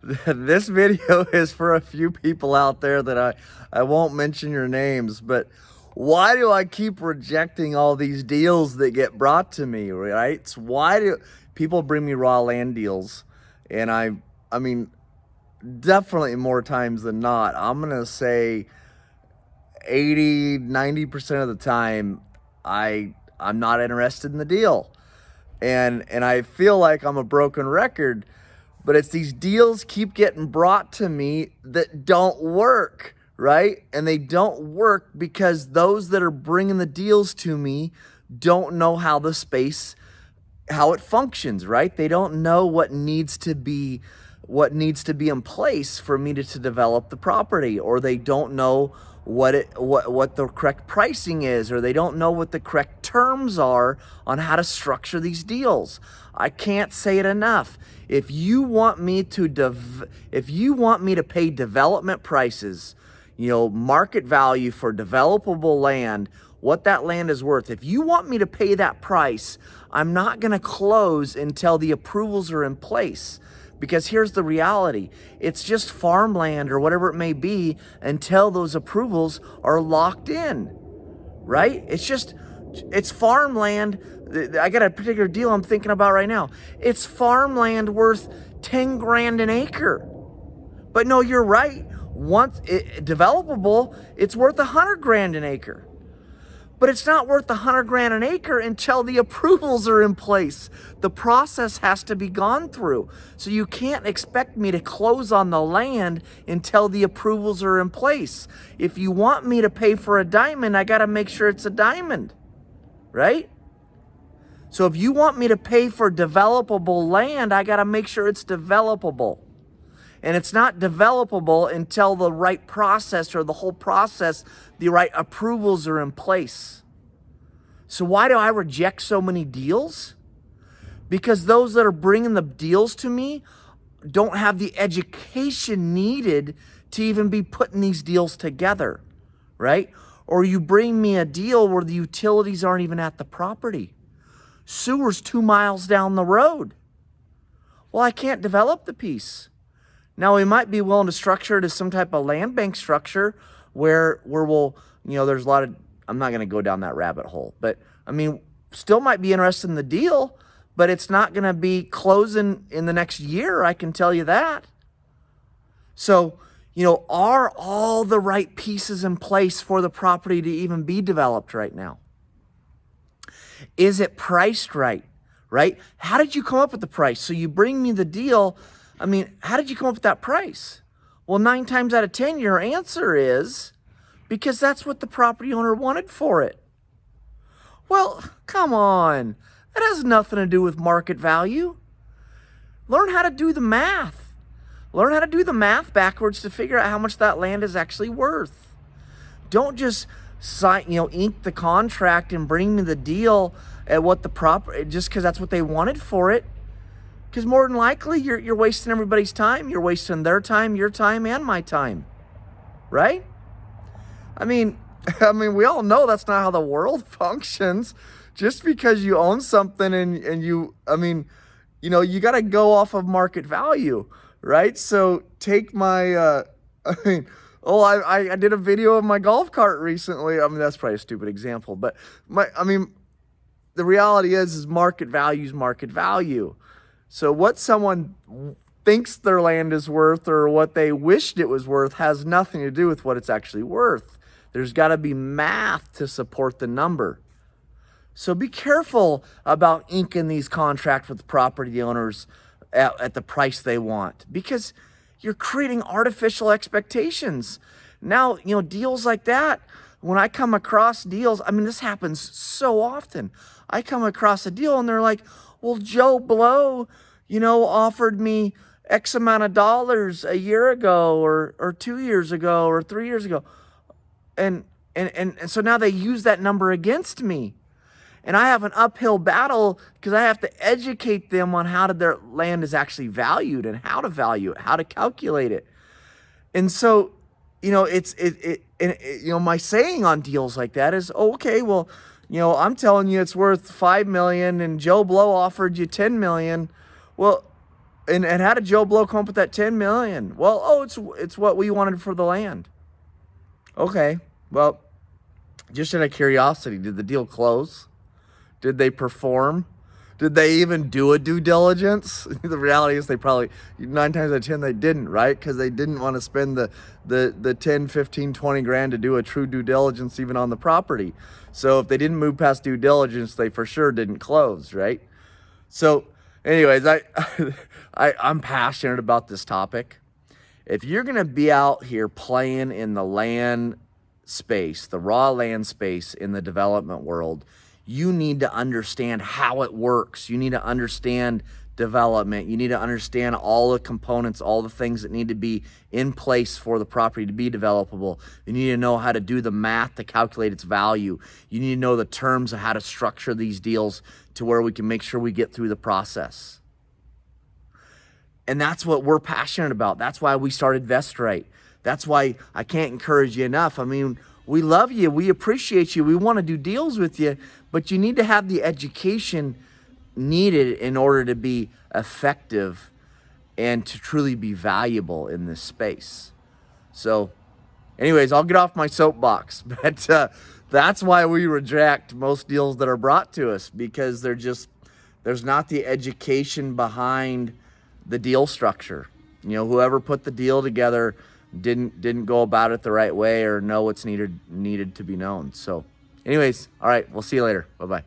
This video is for a few people out there that I won't mention your names, but why do I keep rejecting all these deals that get brought to me, right? So why do people bring me raw land deals? And I mean, definitely more times than not, I'm going to say 80-90% of the time, I'm not interested in the deal. And I feel like I'm a broken record, but it's these deals keep getting brought to me that don't work, right? And they don't work because those that are bringing the deals to me don't know how the space, how it functions, right? They don't know what needs to be in place for me to develop the property, or they don't know what the correct pricing is, or they don't know what the correct terms are on how to structure these deals. I can't say it enough. If you want me to pay development prices, market value for developable land, what that land is worth, if you want me to pay that price, I'm not going to close until the approvals are in place. Because here's the reality. It's just farmland or whatever it may be until those approvals are locked in, right? It's farmland. I got a particular deal I'm thinking about right now. It's farmland worth 10 grand an acre. But no, you're right. Once developable, it's worth 100 grand an acre. But it's not worth 100 grand an acre until the approvals are in place. The process has to be gone through. So you can't expect me to close on the land until the approvals are in place. If you want me to pay for a diamond, I got to make sure it's a diamond, right? So if you want me to pay for developable land, I got to make sure it's developable. And it's not developable until the right process, or the whole process, the right approvals are in place. So why do I reject so many deals? Because those that are bringing the deals to me don't have the education needed to even be putting these deals together, right? Or you bring me a deal where the utilities aren't even at the property. Sewer's 2 miles down the road. Well, I can't develop the piece. Now, we might be willing to structure it as some type of land bank structure where we'll, there's a lot of, I'm not going to go down that rabbit hole, but still might be interested in the deal, but it's not going to be closing in the next year. I can tell you that. So, are all the right pieces in place for the property to even be developed right now? Is it priced right? Right? How did you come up with the price? So you bring me the deal. How did you come up with that price? Well, 9 times out of 10, your answer is because that's what the property owner wanted for it. Well, come on. That has nothing to do with market value. Learn how to do the math. Learn how to do the math backwards to figure out how much that land is actually worth. Don't just sign, ink the contract and bring me the deal at what the property, just because that's what they wanted for it. Because more than likely, you're wasting everybody's time. You're wasting their time, your time, and my time, right? We all know that's not how the world functions. Just because you own something and you got to go off of market value, right? So take my, I did a video of my golf cart recently. That's probably a stupid example, but the reality is market value is market value. So what someone thinks their land is worth or what they wished it was worth has nothing to do with what it's actually worth. There's got to be math to support the number. So be careful about inking these contracts with property owners at the price they want, because you're creating artificial expectations. Now, deals like that, when I come across deals, this happens so often. I come across a deal and they're like, well, Joe Blow, offered me X amount of dollars a year ago or 2 years ago or 3 years ago. And so now they use that number against me. And I have an uphill battle because I have to educate them on how their land is actually valued and how to value it, how to calculate it. And so, my saying on deals like that is, oh, okay, well, I'm telling you it's worth $5 million and Joe Blow offered you $10 million. Well, and how did Joe Blow come up with that 10 million? Well, it's what we wanted for the land. Okay, well, just out of curiosity, did the deal close? Did they perform? Did they even do a due diligence? The reality is they probably, 9 times out of 10, they didn't, right? Because they didn't want to spend the 10, 15, 20 grand to do a true due diligence even on the property. So if they didn't move past due diligence, they for sure didn't close, right? So anyways, I'm passionate about this topic. If you're going to be out here playing in the land space, the raw land space in the development world, you need to understand how it works. You need to understand development. You need to understand all the components, all the things that need to be in place for the property to be developable. You need to know how to do the math to calculate its value. You need to know the terms of how to structure these deals to where we can make sure we get through the process. And that's what we're passionate about. That's why we started VestRight. That's why I can't encourage you enough. I mean, we love you. We appreciate you. We want to do deals with you, but you need to have the education needed in order to be effective and to truly be valuable in this space. So anyways, I'll get off my soapbox, but that's why we reject most deals that are brought to us, because there's not the education behind the deal structure. You know, whoever put the deal together didn't go about it the right way or know what's needed to be known. So anyways, all right, we'll see you later. Bye-bye.